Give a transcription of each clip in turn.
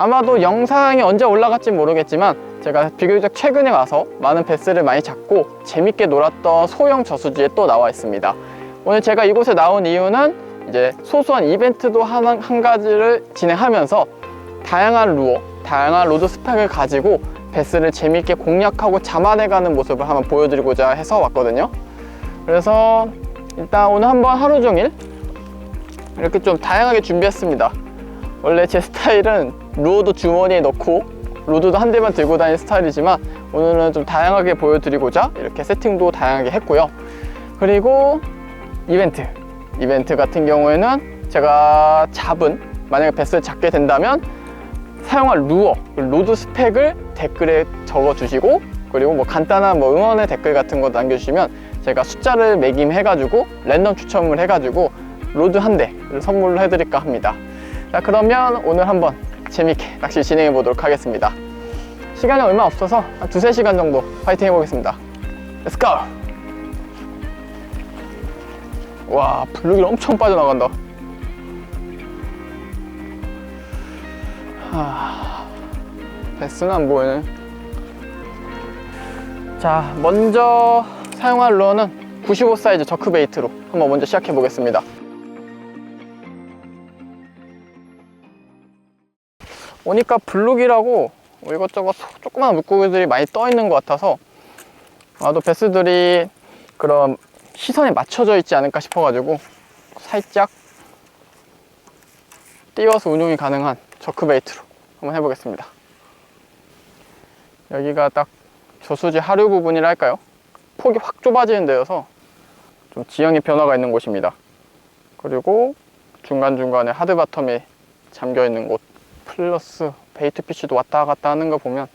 아마도 영상이 언제 올라갈지 모르겠지만 제가 비교적 최근에 와서 많은 베스를 많이 잡고 재밌게 놀았던 소형 저수지에 또 나와 있습니다. 오늘 제가 이곳에 나온 이유는 이제 소소한 이벤트도 한 가지를 진행하면서 다양한 루어, 다양한 로드 스펙을 가지고 베스를 재밌게 공략하고 잡아내가는 모습을 한번 보여드리고자 해서 왔거든요. 그래서 일단 오늘 한번 하루 종일 이렇게 좀 다양하게 준비했습니다. 원래 제 스타일은 루어도 주머니에 넣고 로드도 한 대만 들고 다니는 스타일이지만 오늘은 좀 다양하게 보여드리고자 이렇게 세팅도 다양하게 했고요. 그리고 이벤트 같은 경우에는 제가 만약에 베스를 잡게 된다면 사용할 루어, 로드 스펙을 댓글에 적어주시고, 그리고 뭐 간단한 응원의 댓글 같은 거 남겨주시면 제가 숫자를 매김해가지고 랜덤 추첨을 해가지고 로드 한 대를 선물로 해드릴까 합니다. 자, 그러면 오늘 한번 재밌게 낚시 진행해 보도록 하겠습니다. 시간이 얼마 없어서 한 2-3시간 정도 파이팅 해보겠습니다. Let's go! 와, 블루길 엄청 빠져나간다. 베스는 안 보이네. 자, 먼저 사용할 루어는 95 사이즈 저크 베이트로 한번 먼저 시작해 보겠습니다. 오니까 블루길하고 이것저것 조그마한 물고기들이 많이 떠 있는 것 같아서 아마도 베스들이 그런 시선에 맞춰져 있지 않을까 싶어가지고 살짝 띄워서 운용이 가능한 저크 베이트로 한번 해보겠습니다. 여기가 딱 저수지 하류 부분이라 할까요? 폭이 확 좁아지는 데여서 좀 지형의 변화가 있는 곳입니다. 그리고 중간중간에 하드바텀이 잠겨있는 곳, 플러스 베이트 피쉬도 왔다 갔다 하는 거 보면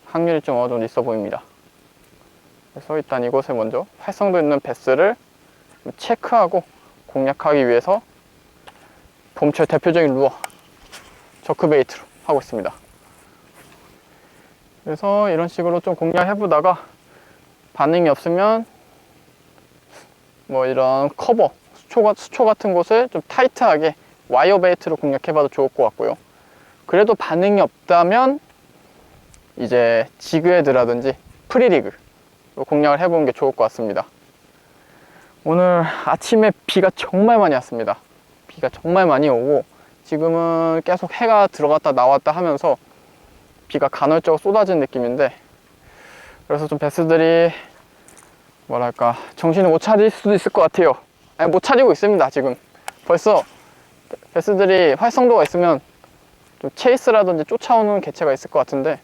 확률이 좀 어느 정도 있어 보입니다. 그래서 일단 이곳에 먼저 활성도 있는 베스를 체크하고 공략하기 위해서 봄철 대표적인 루어 저크 베이트로 하고 있습니다. 그래서 이런 식으로 좀 공략해보다가 반응이 없으면 뭐 이런 커버, 수초 같은 곳을 좀 타이트하게 와이어 베이트로 공략해봐도 좋을 것 같고요. 그래도 반응이 없다면 이제 지그헤드라든지 프리리그로 공략을 해보는 게 좋을 것 같습니다. 오늘 아침에 비가 정말 많이 왔습니다. 비가 정말 많이 오고 지금은 계속 해가 들어갔다 나왔다 하면서 비가 간헐적으로 쏟아진 느낌인데, 그래서 좀 베스들이 뭐랄까 정신을 못 차릴 수도 있을 것 같아요. 아니, 못 차리고 있습니다. 지금 벌써 베스들이 활성도가 있으면 좀 체이스라든지 쫓아오는 개체가 있을 것 같은데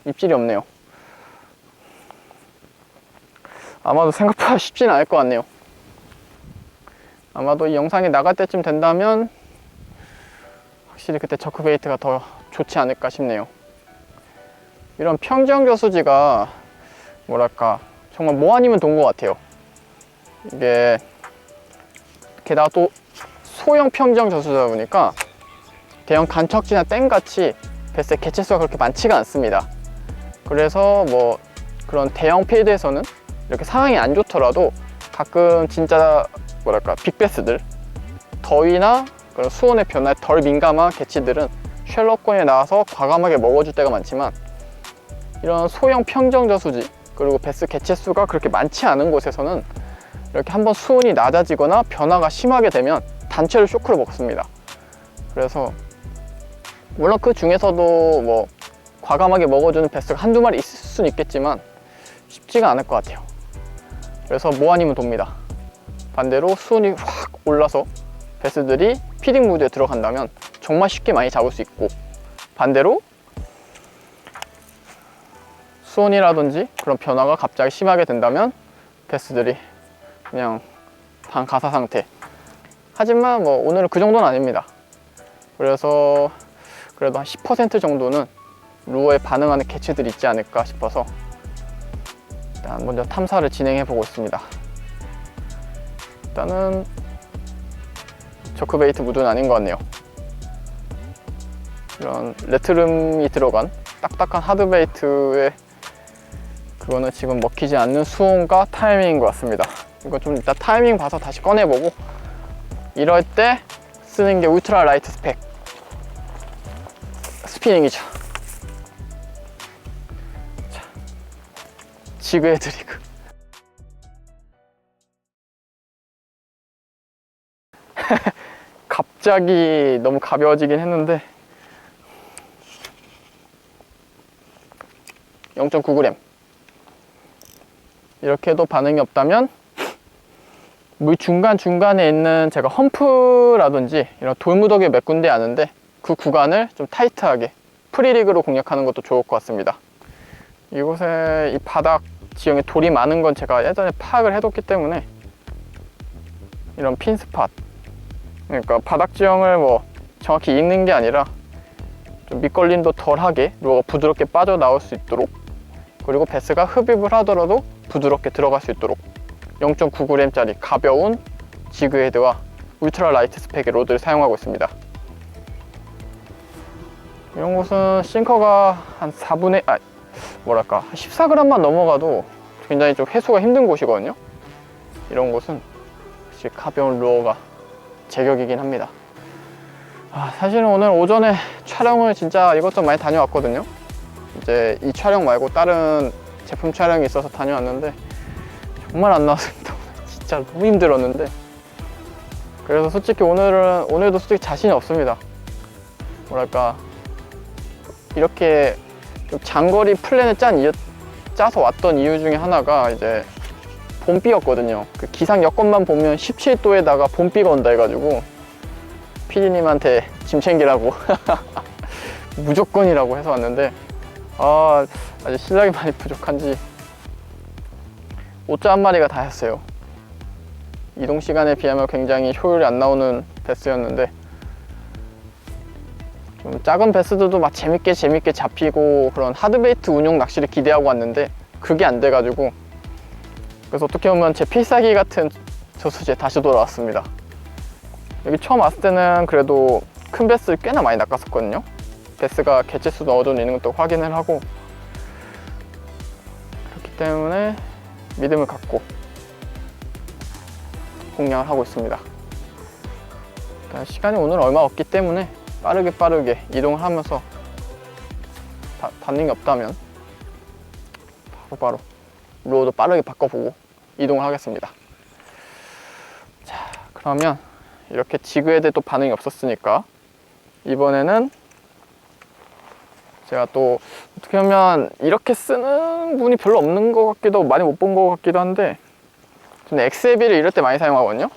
입질이 없네요. 아마도 생각보다 쉽지는 않을 것 같네요. 아마도 이 영상이 나갈 때쯤 된다면 확실히 그때 저크 베이트가 더 좋지 않을까 싶네요. 이런 평지형 저수지가 뭐랄까 정말 뭐 아니면 돈 것 같아요. 이게 게다가 또 소형 평지형 저수지다 보니까 대형 간척지나 댐같이 베스의 개체수가 그렇게 많지가 않습니다. 그래서 뭐 그런 대형 필드에서는 이렇게 상황이 안 좋더라도 가끔 진짜 뭐랄까 빅베스들, 더위나 그런 수온의 변화에 덜 민감한 개체들은 쉘러권에 나와서 과감하게 먹어줄 때가 많지만, 이런 소형 평정 저수지 그리고 베스 개체수가 그렇게 많지 않은 곳에서는 이렇게 한번 수온이 낮아지거나 변화가 심하게 되면 단체로 쇼크를 먹습니다. 그래서 물론 그 중에서도 뭐 과감하게 먹어주는 베스가 한두 마리 있을 수는 있겠지만 쉽지가 않을 것 같아요. 그래서 뭐 아니면 돕니다. 반대로 수온이 확 올라서 베스들이 피딩 무드에 들어간다면 정말 쉽게 많이 잡을 수 있고, 반대로 수온이라든지 그런 변화가 갑자기 심하게 된다면 베스들이 그냥 반가사 상태. 하지만 뭐 오늘은 그 정도는 아닙니다. 그래서 그래도 한 10% 정도는 루어에 반응하는 개체들이 있지 않을까 싶어서 일단 먼저 탐사를 진행해 보고 있습니다. 일단은 저크베이트 무드는 아닌 것 같네요. 이런 레트름이 들어간 딱딱한 하드베이트에 그거는 지금 먹히지 않는 수온과 타이밍인 것 같습니다. 이거 좀 이따 타이밍 봐서 다시 꺼내보고, 이럴 때 쓰는 게 울트라 라이트 스펙 스피닝이죠. 자, 지그헤드 리그. 갑자기 너무 가벼워지긴 했는데 0.9g. 이렇게 해도 반응이 없다면 물 중간중간에 있는 제가 험프라든지 이런 돌무더기 몇 군데 아는데 그 구간을 좀 타이트하게 프리리그로 공략하는 것도 좋을 것 같습니다. 이곳에 이 바닥 지형에 돌이 많은 건 제가 예전에 파악을 해뒀기 때문에 이런 핀 스팟, 그러니까 바닥 지형을 뭐 정확히 읽는 게 아니라 좀 밑걸림도 덜하게 루어가 부드럽게 빠져나올 수 있도록, 그리고 베스가 흡입을 하더라도 부드럽게 들어갈 수 있도록 0.9g 짜리 가벼운 지그헤드와 울트라 라이트 스펙의 로드를 사용하고 있습니다. 이런 곳은 싱커가 한 14g만 넘어가도 굉장히 좀 회수가 힘든 곳이거든요. 이런 곳은 역시 가벼운 루어가 제격이긴 합니다. 사실은 오늘 오전에 촬영을 진짜 이것저것 많이 다녀왔거든요. 이제 이 촬영 말고 다른 제품 촬영이 있어서 다녀왔는데 정말 안 나왔습니다. 진짜 너무 힘들었는데, 그래서 솔직히 오늘도 솔직히 자신이 없습니다. 뭐랄까, 이렇게 좀 장거리 플랜을 짜서 왔던 이유 중에 하나가 이제 봄비였거든요. 그 기상 여건만 보면 17도에다가 봄비가 온다 해가지고 피디님한테 짐 챙기라고 무조건이라고 해서 왔는데, 아직 실력이 많이 부족한지 오자 한 마리가 다 했어요. 이동 시간에 비하면 굉장히 효율이 안 나오는 베스였는데, 좀 작은 베스들도 막 재밌게 잡히고 그런 하드베이트 운용 낚시를 기대하고 왔는데 그게 안 돼가지고, 그래서 어떻게 보면 제 필살기 같은 저수지에 다시 돌아왔습니다. 여기 처음 왔을 때는 그래도 큰 베스를 꽤나 많이 낚았었거든요. 베스가 개체수도 어느 정도 있는 것도 확인을 하고, 그렇기 때문에 믿음을 갖고 공략을 하고 있습니다. 시간이 오늘 얼마 없기 때문에 빠르게 이동을 하면서 닿는 게 없다면 바로 루어도 빠르게 바꿔보고 이동을 하겠습니다. 자, 그러면 이렇게 지그헤드도 반응이 없었으니까 이번에는 제가 또 어떻게 보면 이렇게 쓰는 분이 별로 없는 것 같기도 하고 많이 못 본 것 같기도 한데, 저는 XLB를 이럴 때 많이 사용하거든요.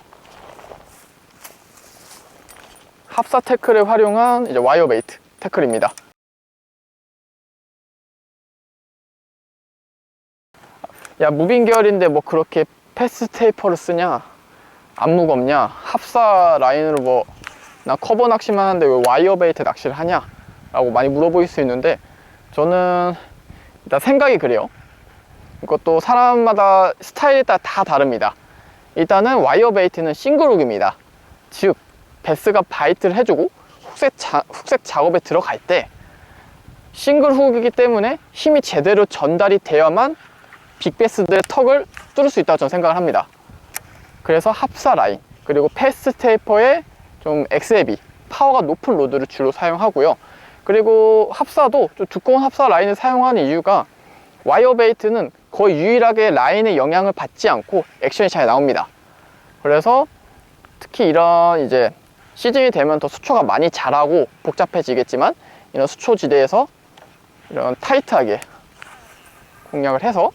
합사 태클을 활용한 이제 와이어 베이트 태클입니다. 야, 무빙 계열인데 뭐 그렇게 패스 테이퍼를 쓰냐, 안 무겁냐, 합사 라인으로 뭐 나 커버 낚시만 하는데 왜 와이어 베이트 낚시를 하냐 라고 많이 물어보일 수 있는데, 저는 일단 생각이 그래요. 이것도 사람마다 스타일에 따라 다 다릅니다. 일단은 와이어 베이트는 싱글훅입니다. 즉 베스가 바이트를 해주고 훅색 작업에 들어갈 때 싱글훅이기 때문에 힘이 제대로 전달이 되어야만 빅베스들의 턱을 뚫을 수 있다고 저는 생각을 합니다. 그래서 합사 라인, 그리고 패스 테이퍼의 좀 XLB 파워가 높은 로드를 주로 사용하고요. 그리고 합사도 좀 두꺼운 합사 라인을 사용하는 이유가, 와이어 베이트는 거의 유일하게 라인의 영향을 받지 않고 액션이 잘 나옵니다. 그래서 특히 이런 이제 시즌이 되면 더 수초가 많이 자라고 복잡해지겠지만, 이런 수초지대에서 이런 타이트하게 공략을 해서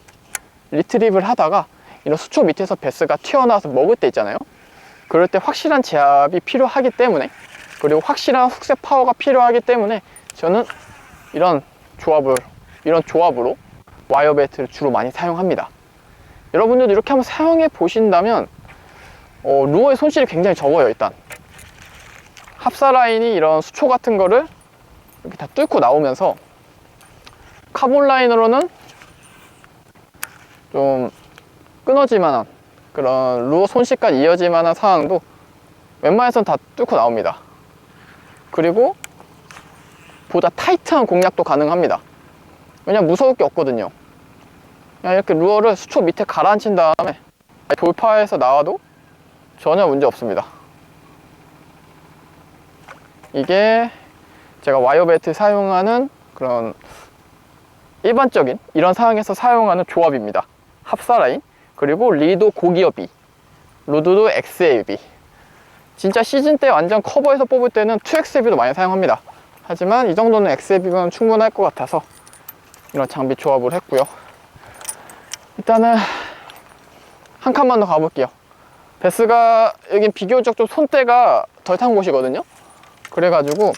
리트립을 하다가 이런 수초 밑에서 베스가 튀어나와서 먹을 때 있잖아요. 그럴 때 확실한 제압이 필요하기 때문에, 그리고 확실한 훅색 파워가 필요하기 때문에 저는 이런 조합으로 와이어 베이트를 주로 많이 사용합니다. 여러분들도 이렇게 한번 사용해 보신다면 루어의 손실이 굉장히 적어요. 일단 합사 라인이 이런 수초 같은 거를 이렇게 다 뚫고 나오면서 카본 라인으로는 좀 끊어질 만한 그런 루어 손실까지 이어질 만한 상황도 웬만해선 다 뚫고 나옵니다. 그리고 보다 타이트한 공략도 가능합니다. 왜냐면 무서울 게 없거든요. 그냥 이렇게 루어를 수초 밑에 가라앉힌 다음에 돌파해서 나와도 전혀 문제 없습니다. 이게 제가 와이어 벨트 사용하는 그런 일반적인 이런 상황에서 사용하는 조합입니다. 합사라인, 그리고 리도 고기업이, 로드도 XLB. 진짜 시즌 때 완전 커버해서 뽑을 때는 2XLB도 많이 사용합니다. 하지만 이 정도는 XLB면 충분할 것 같아서 이런 장비 조합을 했고요. 일단은 한 칸만 더 가볼게요. 베스가 여긴 비교적 좀 손때가 덜 탄 곳이거든요. 그래가지고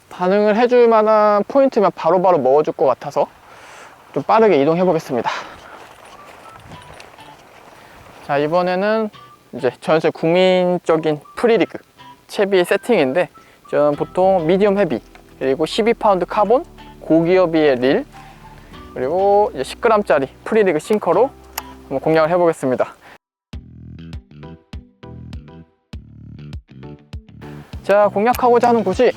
반응을 해줄 만한 포인트면 바로바로 먹어줄 것 같아서 좀 빠르게 이동해 보겠습니다. 자, 이번에는 이제 전세 국민적인 프리리그 채비 세팅인데, 저는 보통 미디엄 헤비, 그리고 12파운드 카본, 고기어비의 릴, 그리고 이제 10g짜리 프리리그 싱커로 한번 공략을 해보겠습니다. 제가 공략하고자 하는 곳이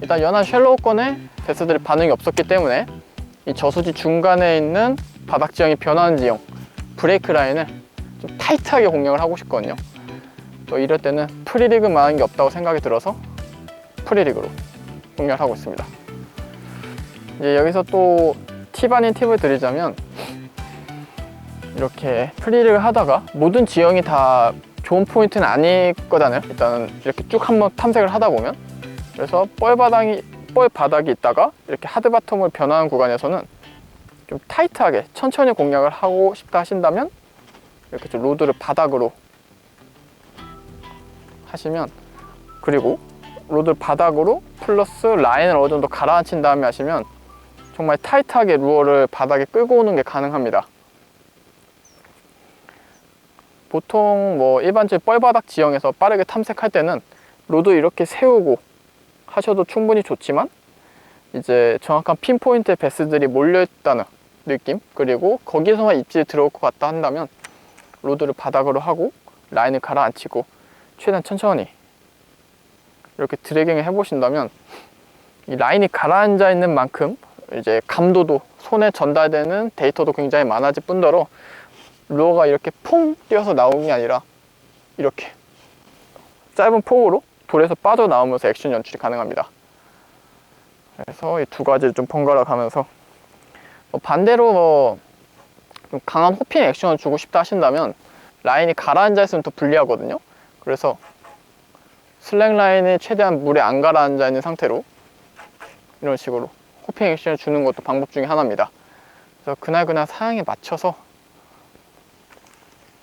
일단 연한 쉘로우권에 베스들이 반응이 없었기 때문에 이 저수지 중간에 있는 바닥 지형이 변하는 지형, 브레이크 라인을 좀 타이트하게 공략을 하고 싶거든요. 또 이럴 때는 프리리그만한 게 없다고 생각이 들어서 프리리그로 공략을 하고 있습니다. 이제 여기서 또 팁 아닌 팁을 드리자면, 이렇게 프리리그 하다가 모든 지형이 다 좋은 포인트는 아닐 거잖아요. 일단은 이렇게 쭉 한번 탐색을 하다 보면. 그래서 뻘 바닥이 있다가 이렇게 하드 바텀을 변화하는 구간에서는 좀 타이트하게 천천히 공략을 하고 싶다 하신다면 이렇게 좀 로드를 바닥으로 하시면, 그리고 로드를 바닥으로 플러스 라인을 어느 정도 가라앉힌 다음에 하시면 정말 타이트하게 루어를 바닥에 끌고 오는 게 가능합니다. 보통 뭐 일반적인 뻘바닥 지형에서 빠르게 탐색할 때는 로드 이렇게 세우고 하셔도 충분히 좋지만, 이제 정확한 핀포인트의 베스들이 몰려있다는 느낌, 그리고 거기서만 입질이 들어올 것 같다 한다면 로드를 바닥으로 하고 라인을 가라앉히고 최대한 천천히 이렇게 드래깅을 해보신다면, 이 라인이 가라앉아 있는 만큼 이제 감도도, 손에 전달되는 데이터도 굉장히 많아질 뿐더러 루어가 이렇게 퐁 뛰어서 나오는 게 아니라 이렇게 짧은 폭으로 돌에서 빠져나오면서 액션 연출이 가능합니다. 그래서 이 두 가지를 좀 번갈아 가면서, 반대로 좀 강한 호핑 액션을 주고 싶다 하신다면 라인이 가라앉아 있으면 더 불리하거든요. 그래서 슬랙 라인이 최대한 물에 안 가라앉아 있는 상태로 이런 식으로 호핑 액션을 주는 것도 방법 중에 하나입니다. 그래서 그날 상황에 맞춰서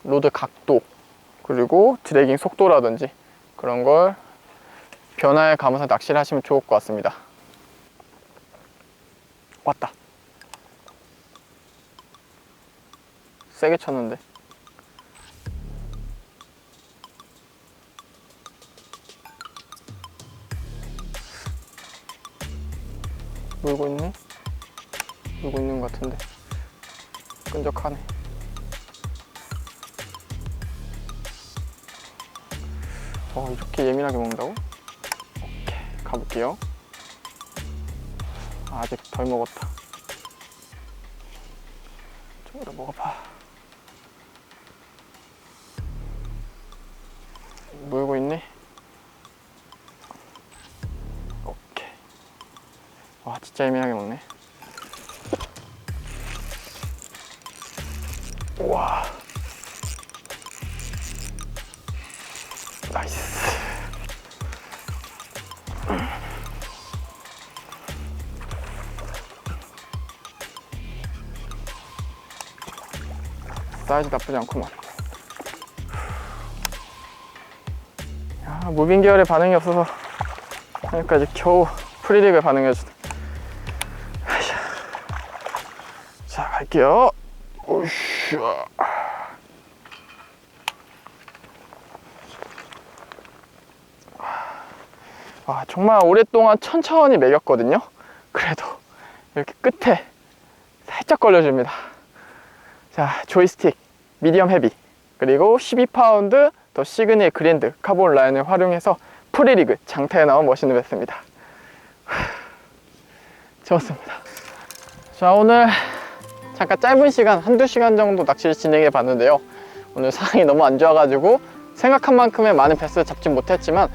로드 각도, 그리고 드래깅 속도라든지 그런 걸 변화해 가면서 낚시를 하시면 좋을 것 같습니다. 왔다. 세게 쳤는데. 물고 있네? 물고 있는 것 같은데. 끈적하네. 이렇게 예민하게 먹는다고? 오케이, 가볼게요. 아직 덜 먹었다. 좀 오래 먹어봐. 물고 있네? 오케이. 와, 진짜 예민하게 먹네. 우와. 나이스. 사이즈 나쁘지 않구만. 야, 무빙 계열의 반응이 없어서 여기까지 겨우 프리릭을 반응해주네. 자, 갈게요. 오샤. 정말 오랫동안 천천히 매겼거든요. 그래도 이렇게 끝에 살짝 걸려줍니다. 자, 조이스틱 미디엄 헤비, 그리고 12파운드 더 시그니엘 그랜드 카본 라인을 활용해서 프리리그 장타에 나온 멋있는 베스입니다. 좋습니다. 자, 오늘 잠깐 짧은 시간, 한두 시간 정도 낚시를 진행해 봤는데요. 오늘 상황이 너무 안 좋아가지고 생각한 만큼의 많은 베스를 잡지 못했지만,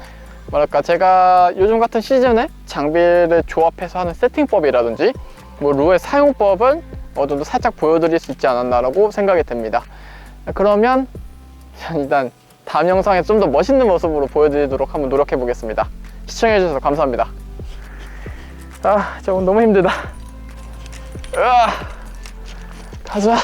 뭐랄까, 제가 요즘 같은 시즌에 장비를 조합해서 하는 세팅법이라든지 뭐 루의 사용법은 어느 정도 살짝 보여드릴 수 있지 않았나라고 생각이 듭니다. 그러면 일단 다음 영상에 좀 더 멋있는 모습으로 보여드리도록 한번 노력해 보겠습니다. 시청해주셔서 감사합니다. 아, 진짜 오늘 너무 힘들다. 으아, 가자.